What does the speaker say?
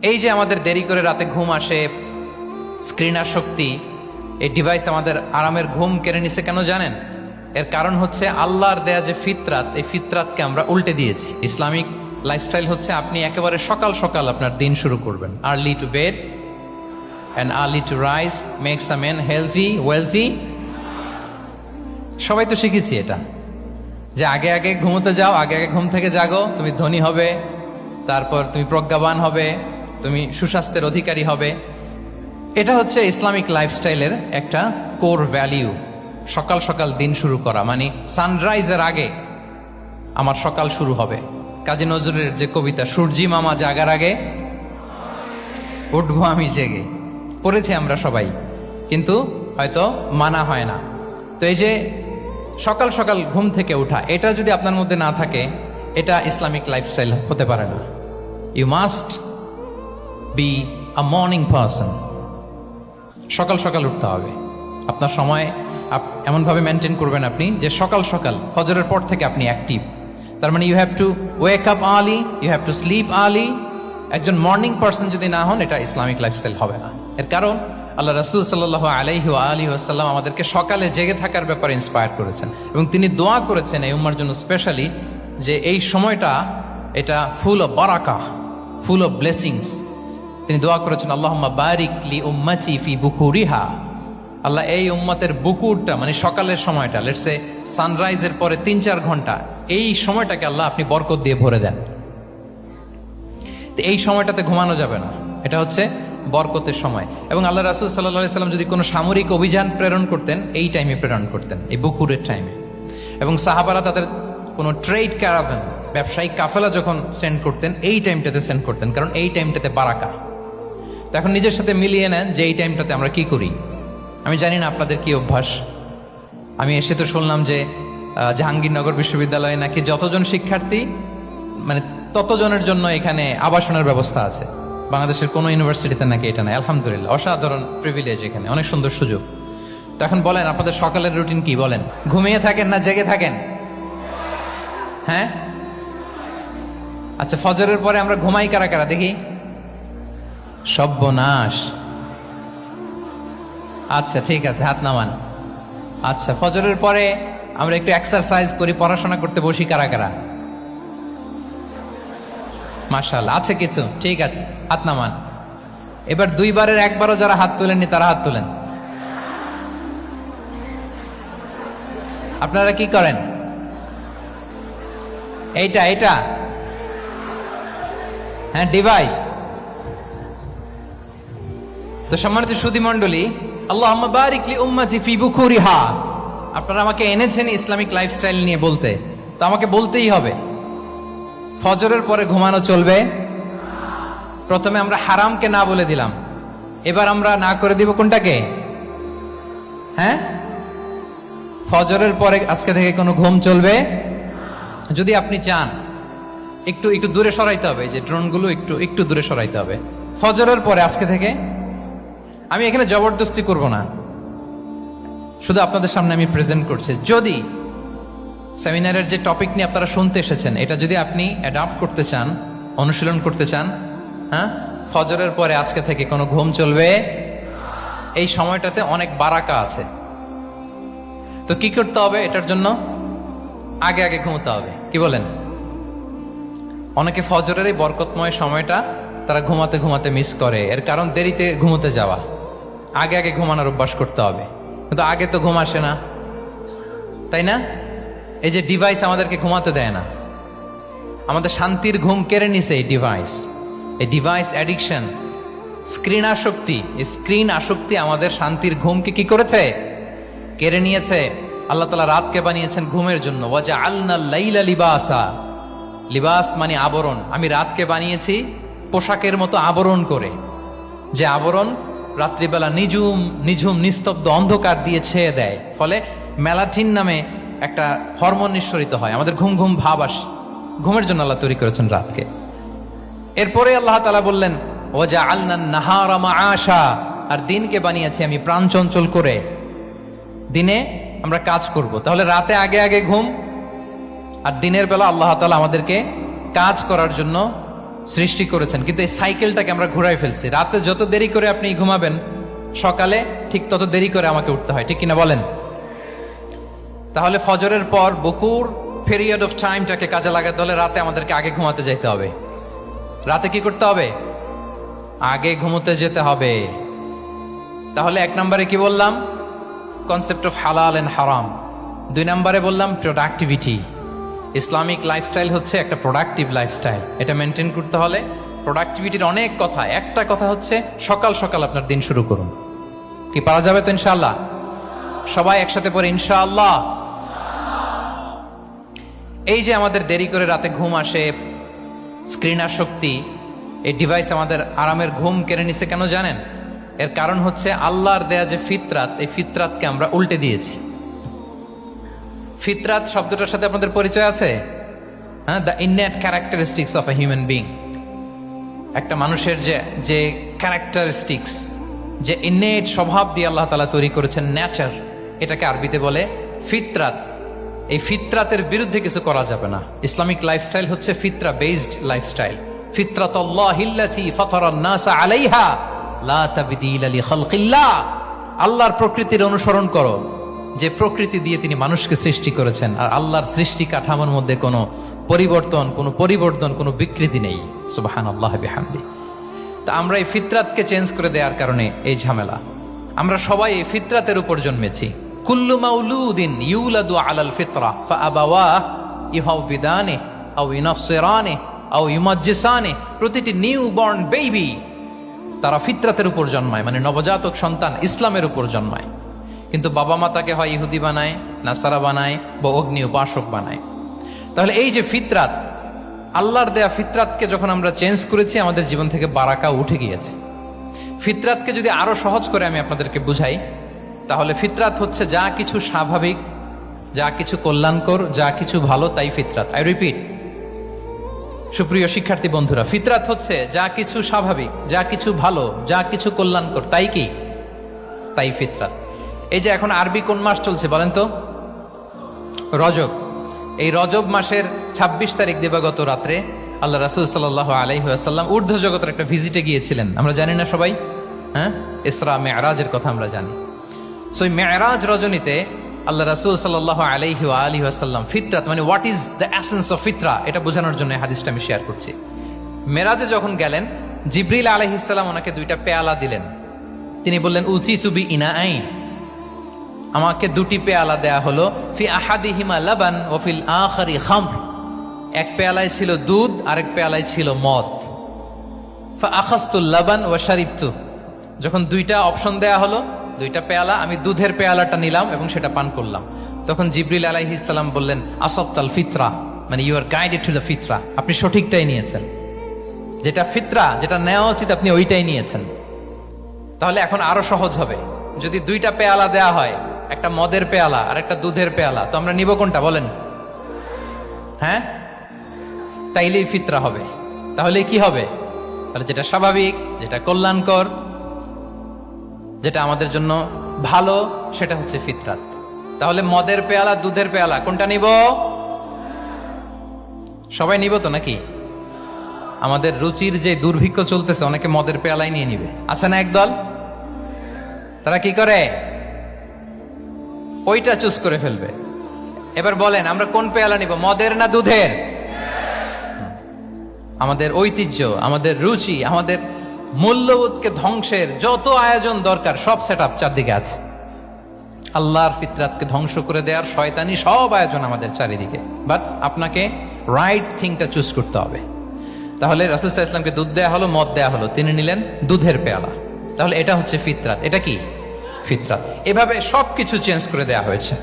এই যে আমাদের দেরি করে রাতে ঘুম আসে, স্ক্রিন আসক্তি, এই ডিভাইস আমাদের আরামের ঘুম কেড়ে নিছে কেন জানেন? এর কারণ হচ্ছে আল্লাহর দেয়া যে ফিতরাত, এই ফিতরাতকে আমরা উল্টে দিয়েছি। ইসলামিক লাইফস্টাইল হচ্ছে আপনি একেবারে সকাল সকাল আপনার দিন শুরু করবেন। Early to bed and early to rise makes a man healthy wealthy. সবাই তো শিখেছি এটা, যে আগে আগে ঘুমোতে যাও, আগে আগে ঘুম থেকে জাগো, তুমি ধনী হবে, তারপর তুমি প্রজ্ঞাবান হবে, তুমি সুস্বাস্থ্যের অধিকারী হবে। এটা হচ্ছে ইসলামিক লাইফস্টাইলের একটা কোর ভ্যালিউ। সকাল সকাল দিন শুরু করা মানে সানরাইজের আগে আমার সকাল শুরু হবে। কাজী নজরুলের যে কবিতা, সূর্যি মামা জাগার আগে উঠবো আমি জেগে, পড়েছি আমরা সবাই, কিন্তু হয়তো মানা হয় না। তো এই যে সকাল সকাল ঘুম থেকে ওঠা, এটা যদি আপনার মধ্যে না থাকে, এটা ইসলামিক লাইফস্টাইল হতে পারে না। You must be a morning person. সকাল সকাল উঠতে হবে। আপনার সময় এমনভাবে মেনটেন করবেন আপনি যে সকাল সকাল ফজরের পর থেকে আপনি অ্যাক্টিভ। তার মানে you have to wake up early, you have to sleep early. একজন মর্নিং পারসন যদি না হন, এটা ইসলামিক লাইফস্টাইল হবে না। এর কারণ আল্লাহ রাসূল সাল্লাল্লাহু আলাইহি ওয়া আলিহি ওয়াসাল্লাম আমাদেরকে সকালে জেগে থাকার ব্যাপারে ইন্সপায়ার করেছেন, এবং তিনি দোয়া করেছেন এই উম্মার জন্য স্পেশালি, যে এই সময়টা এটা ফুল অফ বারাকা, ফুল অফ ব্লেসিংস। তিনি দোয়া করেছেন, আল্লাহুম্মা বারিক লি উম্মতি ফি বুকুরিহা। আল্লাহ এই উম্মতের বুকুরটা মানে সকালের সময়টা, লেটস সে সানরাইজের পরে ৩-৪ ঘন্টা, এই সময়টাকে আল্লাহ আপনি বরকত দিয়ে ভরে দেন। এই সময়টাতে ঘুমানো যাবে না, এটা হচ্ছে বরকতের সময়। এবং আল্লাহ রাসূল সাল্লাল্লাহু আলাইহি সাল্লাম যদি কোনো সামরিক অভিযান প্রেরণ করতেন, এই টাইমে প্রেরণ করতেন, এই বুকুরের টাইমে। এবং সাহাবারা তাদের কোনো ট্রেড ক্যারাভেন, ব্যবসায়িক কাফেলা যখন সেন্ড করতেন, এই টাইমটাতে সেন্ড করতেন, কারণ এই টাইমটাতে বারাকা। তো এখন নিজের সাথে মিলিয়ে নেন যে এই টাইমটাতে আমরা কি করি। আমি জানি না আপনাদের কি অভ্যাস। আমি এসে তো শুনলাম যে জাহাঙ্গীরনগর বিশ্ববিদ্যালয়ে নাকি যতজন শিক্ষার্থী, মানে ততজনের জন্য এখানে আবাসনের ব্যবস্থা আছে। বাংলাদেশের কোনো ইউনিভার্সিটিতে নাকি এটা নাই। আলহামদুলিল্লাহ, অসাধারণ প্রিভিলেজ, এখানে অনেক সুন্দর সুযোগ। তো এখন বলেন, আপনাদের সকালের রুটিন কি? বলেন, ঘুমিয়ে থাকেন না জেগে থাকেন? হ্যাঁ, আচ্ছা, ফজরের পরে আমরা ঘুমাই কারা কারা দেখি? সর্বনাশ। আচ্ছা ঠিক আছে, হাত নামান। আচ্ছা, ফজরের পরে আমরা একটু এক্সারসাইজ করি, পড়াশোনা করতে বসি কারা কারা? মাশাআল্লাহ, আছে কিছু, ঠিক আছে, হাত নামান। এবার 2 বারের 1 বারও যারা হাত তোলেননি তারা হাত তোলেন। আপনারা কি করেন? এইটা হ্যাঁ, ডিভাইস। তো সম্মানিত সুধী মণ্ডলী, আল্লাহুম্মা বারিক লি উম্মতি ফি বুকুরিহা। আপনারা আমাকে এনেছেন ইসলামিক লাইফস্টাইল নিয়ে বলতে, তো আমাকে বলতেই হবে, ফজরের পরে ঘুমানো চলবে। প্রথমে আমরা হারামকে না বলে দিলাম, এবার আমরা না করে দিব কোনটাকে? হ্যাঁ, ফজরের পরে আজকে থেকে কোনো ঘুম চলবে। যদি আপনি চান, একটু দূরে সরাইতে হবে, যে ড্রোনগুলো একটু দূরে সরাইতে হবে। ফজরের পরে আজকে থেকে আমি এখানে জবরদস্তি করব না, শুধু আপনাদের সামনে আমি প্রেজেন্ট করছি। যদি সেমিনারের যে টপিক নিয়ে আপনারা শুনতে এসেছেন, এটা যদি আপনি অ্যাডাপ্ট করতে চান, অনুশীলন করতে চান, হ্যাঁ, ফজরের পরে আজকে থেকে কোনো ঘুম চলবে। এই সময়টাতে অনেক বারাকা আছে। তো কি করতে হবে? এটার জন্য আগে আগে ঘুমোতে হবে। কি বলেন? অনেকে ফজরের এই বরকতময় সময়টা তারা ঘুমাতে ঘুমাতে মিস করে। এর কারণ দেরিতে ঘুমোতে যাওয়া। আগে আগে ঘুমানোর অভ্যাস করতে হবে, কিন্তু আগে তো ঘুম আসে না, তাই না? এই যে ডিভাইস আমাদেরকে ঘুমাতে দেয় না, আমাদের শান্তির ঘুম কেড়ে নিছে এই ডিভাইস। এই ডিভাইস অ্যাডিকশন, স্ক্রিন আসক্তি, এই স্ক্রিন আসক্তি আমাদের শান্তির ঘুমকে কি করেছে? কেড়ে নিয়েছে। আল্লাহ তাআলা রাতকে বানিয়েছেন ঘুমের জন্য। ওয়াজআলনা লাইলা লিবাসা। লিবাস মানে আবরণ। আমি রাতকে বানিয়েছি পোশাকের মতো আবরণ করে, যে আবরণ রাত্রিবেলা নিঝুম নিস্তব্ধ অন্ধকার দিয়ে ছেয়ে দেয়। ফলে মেলাটিন নামে একটা হরমোন নিঃসরিত হয়, আমাদের ঘুম ঘুম ভাব আসে। ঘুমের জন্য আল্লাহ তৈরি করেছেন রাতকে। এরপরে আল্লাহ তাআলা বললেন, ওয়াজআলনা নাহারা মাআশা। আর দিনকে বানিয়েছি আমি প্রাণ চঞ্চল করে, দিনে আমরা কাজ করব। তাহলে রাতে আগে আগে ঘুম, আর দিনের বেলা আল্লাহ তাআলা আমাদেরকে কাজ করার জন্য সৃষ্টি করেছেন, কিন্তু এই সাইকেলটাকে আমরা ঘুরাই ফেলছি। রাতে যত দেরি করে আপনি ঘুমাবেন, সকালে ঠিক তত দেরি করে আমাকে উঠতে হয়, ঠিক কিনা বলেন? তাহলে ফজরের পর বকুর পিরিয়ড অফ টাইমটাকে কাজে লাগাতে হলে রাতে আমাদেরকে আগে ঘুমাতে যেতে হবে। রাতে কি করতে হবে? আগে ঘুমোতে যেতে হবে। তাহলে 1 নম্বরে কি বললাম? কনসেপ্ট অফ হালাল এন্ড হারাম। 2 নম্বরে বললাম প্রোডাক্টিভিটি। ইসলামিক লাইফস্টাইল হচ্ছে একটা প্রোডাক্টিভ লাইফস্টাইল। এটা মেনটেন করতে হলে প্রোডাক্টিভিটির অনেক কথা। একটা কথা হচ্ছে সকাল সকাল আপনার দিন শুরু করুন। কি পারা যাবে তো ইনশাআল্লাহ? সবাই একসাথে পড়ে ইনশাআল্লাহ। এই যে আমাদের দেরি করে রাতে ঘুম আসে, স্ক্রিন আসক্তি, এই ডিভাইস আমাদের আরামের ঘুম কেড়ে নিছে কেন জানেন? এর কারণ হচ্ছে আল্লাহর দেয়া যে ফিতরাত, এই ফিতরাতকে আমরা উল্টে দিয়েছি। ফিতরাত শব্দটার সাথে আপনাদের পরিচয় আছে? হ্যাঁ, the innate characteristics of a human being. একটা মানুষের যে ক্যারেক্টারিস্টিক্স, যে ইননেট স্বভাব দিয়ে আল্লাহ তাআলা তৈরি করেছেন, নেচার, এটাকে আরবিতে বলে ফিতরাত। এই ফিতরাতের বিরুদ্ধে কিছু করা যাবে না। ইসলামিক লাইফস্টাইল হচ্ছে ফিতরা বেসড লাইফস্টাইল। ফিতরাতাল্লাহিল্লাতী ফাতারান নাস আলাইহা লা তাবদীলা লিখালকিল্লাহ। আল্লাহর প্রকৃতির অনুসরণ করো, যে প্রকৃতি দিয়ে তিনি মানুষকে সৃষ্টি করেছেন। আর আল্লাহর সৃষ্টি কাঠামোর মধ্যে কোনো পরিবর্তন, কোনো বিকৃতি নেই। সুবহানাল্লাহ বিহামদি। তা আমরা এই ফিতরাতকে চেঞ্জ করে দেওয়ার কারণে এই ঝামেলা। আমরা সবাই এই ফিতরাতের উপর জন্মেছি। কুল্লু মাউলুদিন ইউলাদু আলাল ফিতরা ফাআবাওয়াহ ইউহাউবিদানি আও ইউনাসসিরানি আও ইউমাজ্জিসানি। প্রতিটি নিউ বর্ন বেবি তারা ফিতরাতের উপর জন্মায়, মানে নবজাতক সন্তান ইসলামের উপর জন্মায়। কিন্তু বাবা মা তাকে হয় ইহুদি বানায়, নাসারা বানায়, বা অগ্নি উপাসক বানায়। তাহলে এই যে ফিতরাত, আল্লাহর দেয়া ফিতরাতকে যখন আমরা চেঞ্জ করেছি, আমাদের জীবন থেকে বারাকা উঠে গিয়েছে। ফিতরাতকে যদি আরো সহজ করে আমি আপনাদেরকে বুঝাই, তাহলে ফিতরাত হচ্ছে যা কিছু স্বাভাবিক, যা কিছু কল্যাণকর, যা কিছু ভালো, তাই ফিতরাত। আই রিপিট, সুপ্রিয় শিক্ষার্থী বন্ধুরা, ফিতরাত হচ্ছে যা কিছু স্বাভাবিক, যা কিছু ভালো, যা কিছু কল্যাণকর, তাই কি? তাই ফিতরাত। এই যে এখন আরবি কোন মাস চলছে বলেন তো? রজব। এই রজব মাসের 26 তারিখ দিবাগত রাত্রে আল্লাহ রাসূল সাল্লাল্লাহু আলাইহি ওয়াসাল্লাম ঊর্ধ্ব জগতের একটা ভিজিটে গিয়েছিলেন। আমরা জানি না সবাই? হ্যাঁ, ইসরা মেরাজের কথা আমরা জানি। সো এই মেরাজ রজনীতে আল্লাহ রাসূল সাল্লাল্লাহু আলাইহি ওয়া আলিহি ওয়াসাল্লাম ফিতরাত, মানে what is the essence of ফিতরা, এটা বোঝানোর জন্য হাদিসটা আমি শেয়ার করছি। মেরাজে যখন গেলেন, জিবরিল আলাইহিস সালাম ওনাকে 2টা পেয়ালা দিলেন। তিনি বললেন, উচিতু বি ইনাআইন, আমাকে 2টি পেয়ালা দেয়া হলো। ফি আহাদিহিমা লাবান ওয়া ফিল আখারি খামর। এক পেয়ালায় ছিল দুধ, আরেক পেয়ালায় ছিল মদ। ফা আখাযতুল লাবান ওয়া শারিবতু। যখন 2টা অপশন দেয়া হলো, 2টা পেয়ালা, আমি দুধের পেয়ালাটা নিলাম এবং সেটা পান করলাম। তখন জিবরিল আলাইহিস সালাম বললেন, আসাবতাল ফিতরা, মানে you are guided to the ফিতরা, আপনি সঠিকটাই নিয়েছেন। যেটা ফিতরা, যেটা নেওয়া উচিত, আপনি ওইটাই নিয়েছেন। তাহলে এখন আরো সহজ হবে। যদি 2টা পেয়ালা দেয়া হয়, একটা মদের পেয়ালা আর একটা দুধের পেয়ালা, তো আমরা নিব কোনটা বলেন? হ্যাঁ, তাইলেই ফিতরা হবে। তাহলে কি হবে? তাহলে যেটা স্বাভাবিক, যেটা কল্যাণকর, যেটা আমাদের জন্য ভালো, সেটা হচ্ছে ফিতরাত। তাহলে মদের পেয়ালা, দুধের পেয়ালা, কোনটা নিব? সবাই নিব তো নাকি? আমাদের রুচির যে দুর্ভিক্ষ চলতেছে, অনেকে মদের পেয়ালাই নিয়ে নিবে। আছে না একদল, তারা কি করে? ওইটা চুজ করে ফেলবে। এবার বলেন, আমরা কোন পেয়ালা নিব, মদের না দুধের? আমাদের ঐতিহ্য, আমাদের রুচি, আমাদের মূল্যবোধকে ধ্বংসের যত আয়োজন দরকার, সব সেটআপ চারদিকে আছে। আল্লাহর ফিতরাতকে ধ্বংস করে দেওয়ার শয়তানি সব আয়োজন আমাদের চারিদিকে। বাট আপনাকে রাইট থিংটা চুজ করতে হবে। তাহলে রাসূল সাল্লাল্লাহু আলাইহি ওয়াসাল্লামকে দুধ দেয়া হলো, মদ দেয়া হলো, তিনি নিলেন দুধের পেয়ালা। তাহলে এটা হচ্ছে ফিতরাত। এটা কি? ফিতরাত। এভাবে সবকিছু চেঞ্জ করে দেয়া হয়েছে।